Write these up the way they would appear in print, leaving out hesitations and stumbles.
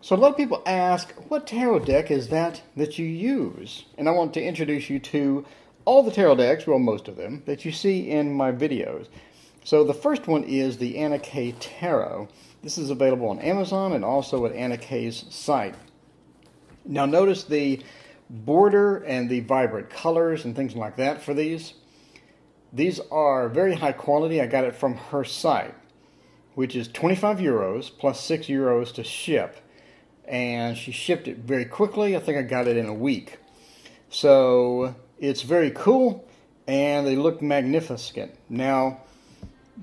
So a lot of people ask, what tarot deck is that you use? And I want to introduce you to all the tarot decks, well, most of them, that you see in my videos. So the first one is the Anak Tarot. This is available on Amazon and also at Anak's site. Now notice the border and the vibrant colors and things like that for these. These are very high quality. I got it from her site, which is 25 euros plus 6 euros to ship. And she shipped it very quickly. I think I got it in a week. So it's very cool and they look magnificent. Now,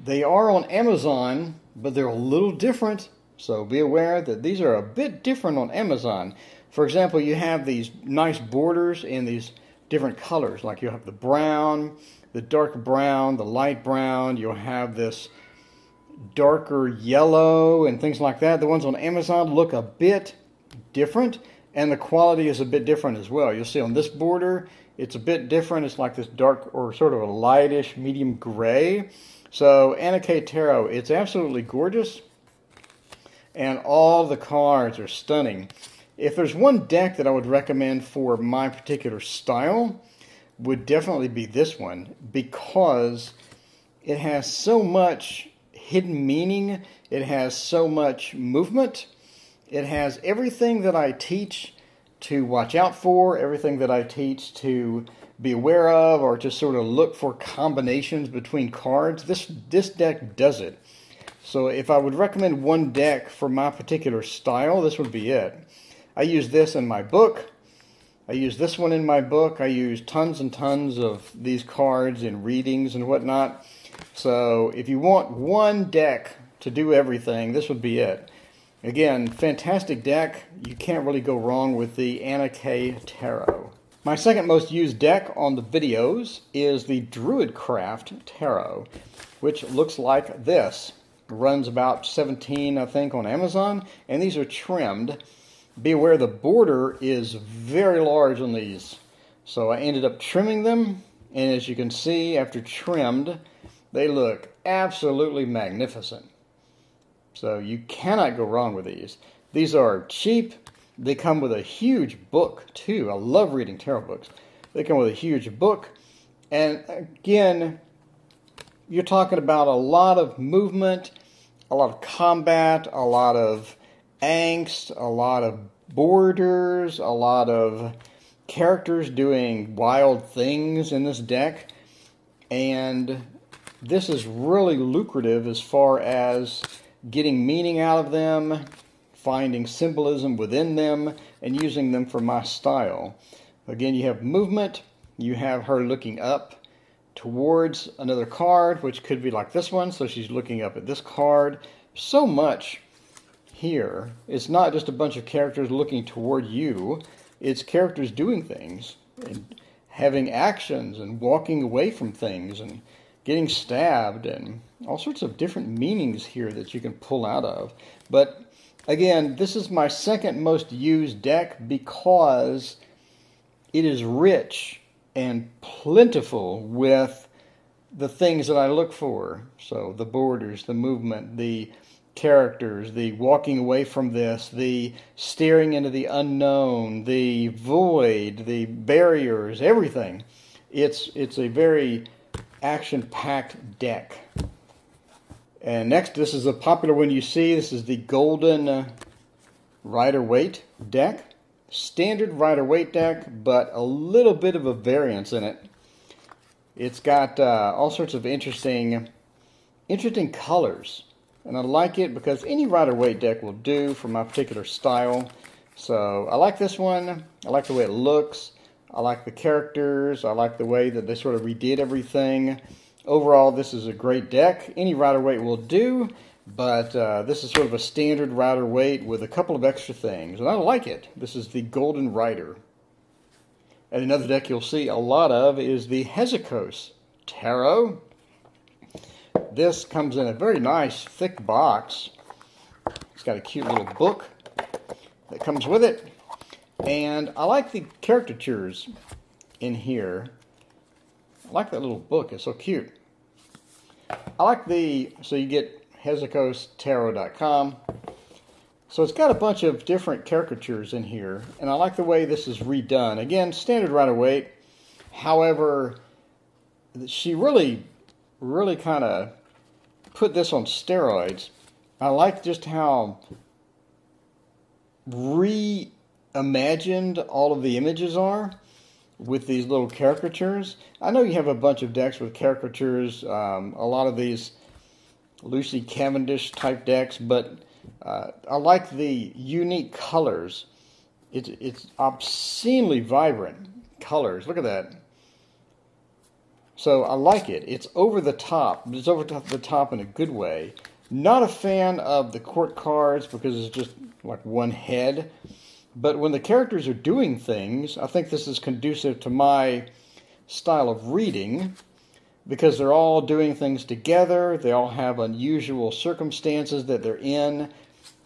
they are on Amazon, but they're a little different. So be aware that these are a bit different on Amazon. For example, you have these nice borders in these different colors. Like you have the brown, the dark brown, the light brown. You'll have this darker yellow and things like that. The ones on Amazon look a bit different, and the quality is a bit different as well. You'll see on this border, it's a bit different. It's like this dark or sort of a lightish medium gray. So Anak Tarot, it's absolutely gorgeous, and all the cards are stunning. If there's one deck that I would recommend for my particular style, would definitely be this one, because it has so much hidden meaning, it has so much movement, it has everything that I teach to watch out for, everything that I teach to be aware of, or just sort of look for combinations between cards. This deck does it. So if I would recommend one deck for my particular style, this would be it. I use this in my book. I use this one in my book. I use tons and tons of these cards in readings and whatnot. So if you want one deck to do everything, this would be it. Again, fantastic deck. You can't really go wrong with the Anak Tarot. My second most used deck on the videos is the Druidcraft Tarot, which looks like this. It runs about 17, I think, on Amazon, and these are trimmed. Be aware the border is very large on these. So I ended up trimming them, and as you can see, after trimmed, they look absolutely magnificent. So you cannot go wrong with these. These are cheap. They come with a huge book, too. I love reading tarot books. They come with a huge book. And again, you're talking about a lot of movement, a lot of combat, a lot of angst, a lot of borders, a lot of characters doing wild things in this deck. And this is really lucrative as far as getting meaning out of them, finding symbolism within them, and using them for my style. Again, you have movement. You have her looking up towards another card, which could be like this one. So she's looking up at this card. So much here. It's not just a bunch of characters looking toward you. It's characters doing things and having actions and walking away from things and getting stabbed and all sorts of different meanings here that you can pull out of. But again, this is my second most used deck because it is rich and plentiful with the things that I look for. So the borders, the movement, the characters, the walking away from this, the staring into the unknown, the void, the barriers, everything. It's a very action-packed deck. And next, this is a popular one you see. This is the golden Rider-Waite deck. Standard Rider-Waite deck, but a little bit of a variance in it. It's got all sorts of interesting colors. And I like it because any Rider-Waite deck will do for my particular style. So I like this one. I like the way it looks. I like the characters. I like the way that they sort of redid everything. Overall, this is a great deck. Any Rider-Waite will do, but this is sort of a standard Rider-Waite with a couple of extra things, and I like it. This is the Golden Rider. And another deck you'll see a lot of is the Heos Tarot. This comes in a very nice, thick box. It's got a cute little book that comes with it. And I like the caricatures in here. I like that little book. It's so cute. I like so you get HeosTarot.com. So it's got a bunch of different caricatures in here, and I like the way this is redone. Again, standard Rider-Waite. However, she really kind of put this on steroids. I like just how reimagined all of the images are with these little caricatures. I know you have a bunch of decks with caricatures, a lot of these Lucy Cavendish type decks, but I like the unique colors. It's obscenely vibrant colors. Look at that. So I like it. It's over the top. It's over the top in a good way. Not a fan of the court cards because it's just like one head. But when the characters are doing things, I think this is conducive to my style of reading because they're all doing things together. They all have unusual circumstances that they're in.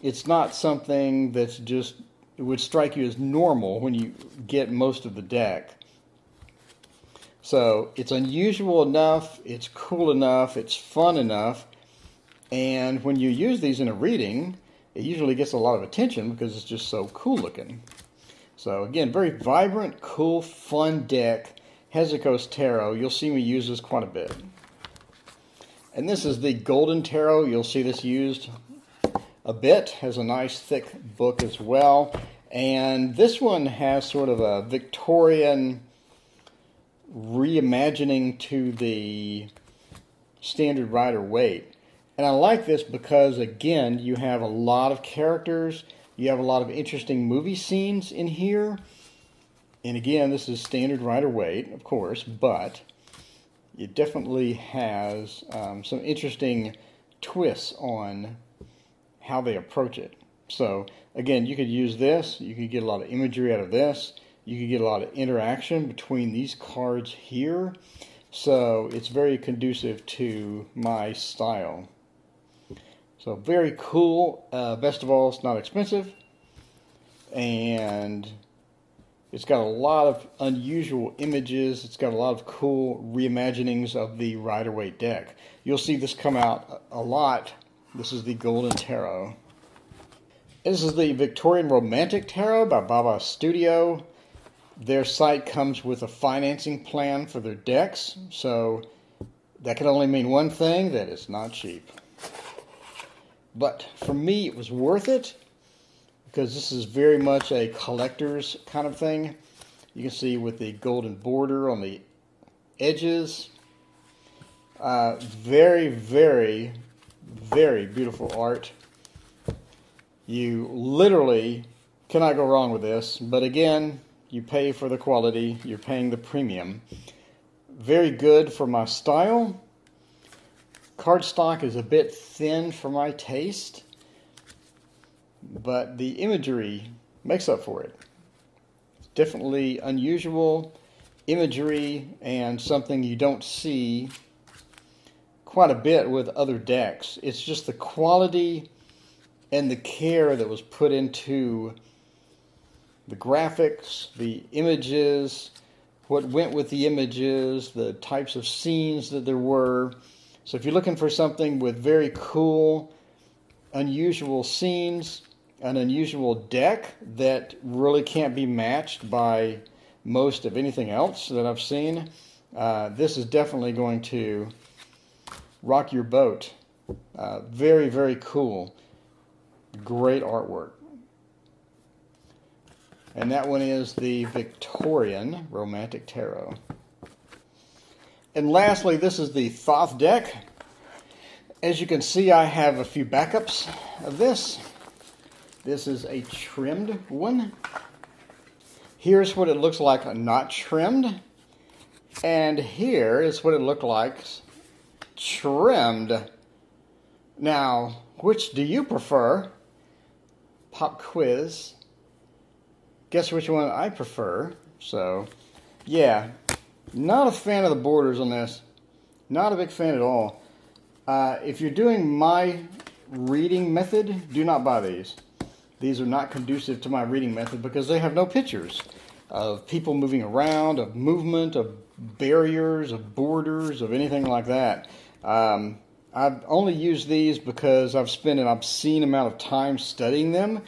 It's not something that's just, it would strike you as normal when you get most of the deck. So it's unusual enough, it's cool enough, it's fun enough, and when you use these in a reading, it usually gets a lot of attention because it's just so cool looking. So again, very vibrant, cool, fun deck, Heos Tarot. You'll see me use this quite a bit. And this is the Golden Tarot. You'll see this used a bit. Has a nice thick book as well. And this one has sort of a Victorian reimagining to the standard Rider-Waite. And I like this because, again, you have a lot of characters. You have a lot of interesting movie scenes in here. And again, this is standard Rider-Waite, of course, but it definitely has some interesting twists on how they approach it. So, again, you could use this. You could get a lot of imagery out of this. You could get a lot of interaction between these cards here. So it's very conducive to my style. So very cool. Best of all, it's not expensive. And it's got a lot of unusual images. It's got a lot of cool reimaginings of the Rider-Waite deck. You'll see this come out a lot. This is the Golden Tarot. This is the Victorian Romantic Tarot by Baba Studio. Their site comes with a financing plan for their decks, so that can only mean one thing, that it's not cheap. But for me, it was worth it, because this is very much a collector's kind of thing. You can see with the golden border on the edges. Very, very, very beautiful art. You literally cannot go wrong with this, but again, you pay for the quality, you're paying the premium. Very good for my style. Cardstock is a bit thin for my taste, but the imagery makes up for it. It's definitely unusual imagery and something you don't see quite a bit with other decks. It's just the quality and the care that was put into the graphics, the images, what went with the images, the types of scenes that there were. So if you're looking for something with very cool, unusual scenes, an unusual deck that really can't be matched by most of anything else that I've seen, this is definitely going to rock your boat. Very, very cool. Great artwork. And that one is the Victorian Romantic Tarot. And lastly, this is the Thoth deck. As you can see, I have a few backups of this. This is a trimmed one. Here's what it looks like not trimmed. And here is what it looked like trimmed. Now, which do you prefer? Pop quiz. Guess which one I prefer. So, yeah, not a fan of the borders on this. Not a big fan at all. If you're doing my reading method, do not buy these. These are not conducive to my reading method because they have no pictures of people moving around, of movement, of barriers, of borders, of anything like that. I I've only used these because I've spent an obscene amount of time studying them.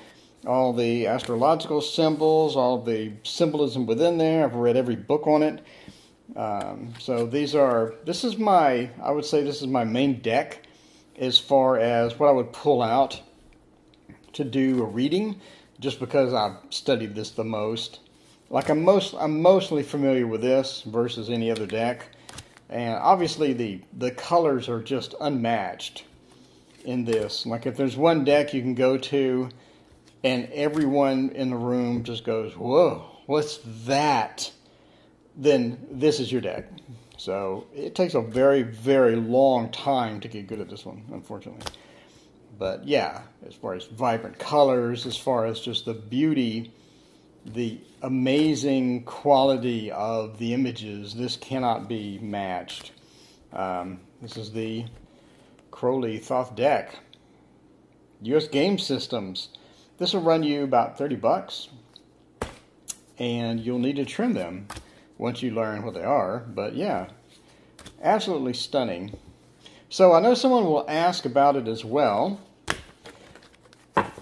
All the astrological symbols, all the symbolism within there. I've read every book on it. So this is my, I would say this is my main deck as far as what I would pull out to do a reading, just because I've studied this the most. Like I'm mostly familiar with this versus any other deck. And obviously the colors are just unmatched in this. Like if there's one deck you can go to and everyone in the room just goes, whoa, what's that? Then this is your deck. So it takes a very, very long time to get good at this one, unfortunately. But yeah, as far as vibrant colors, as far as just the beauty, the amazing quality of the images, this cannot be matched. This is the Crowley Thoth deck. US Game Systems. This will run you about $30, and you'll need to trim them once you learn what they are. But yeah, absolutely stunning. So I know someone will ask about it as well.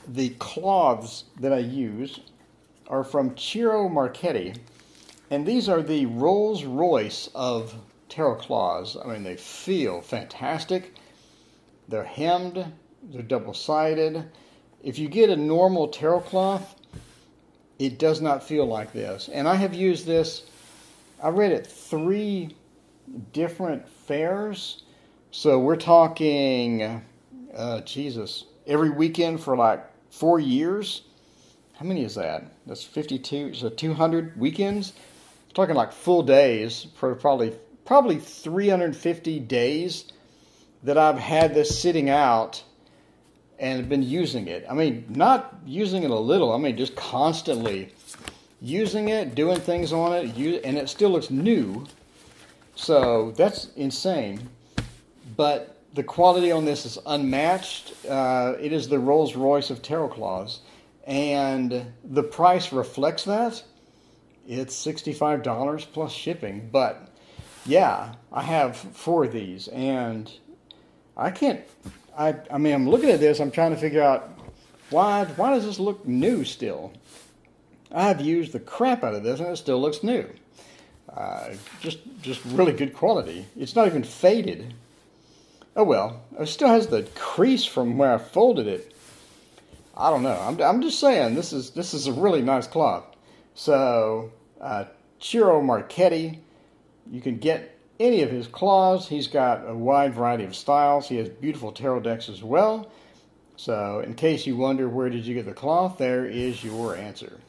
The cloths that I use are from Ciro Marchetti, and these are the Rolls Royce of tarot cloths. I mean, they feel fantastic. They're hemmed, they're double-sided. If you get a normal tarot cloth, it does not feel like this. And I have used this, I read at 3 different fairs. So we're talking, Jesus, every weekend for like 4 years. How many is that? That's 52, so 200 weekends. I'm talking like full days for probably 350 days that I've had this sitting out and been using it. I mean, not using it a little. I mean, just constantly using it, doing things on it, and it still looks new. So that's insane. But the quality on this is unmatched. It is the Rolls Royce of tarot cloths. And the price reflects that. It's $65 plus shipping. But yeah, I have 4 of these, and I can't. I mean, I'm looking at this. I'm trying to figure out why does this look new still? I have used the crap out of this, and it still looks new. Just really good quality. It's not even faded. Oh well, it still has the crease from where I folded it. I don't know. I'm just saying this is a really nice cloth. So Ciro Marchetti, you can get any of his cloths. He's got a wide variety of styles. He has beautiful tarot decks as well. So in case you wonder where did you get the cloth, there is your answer.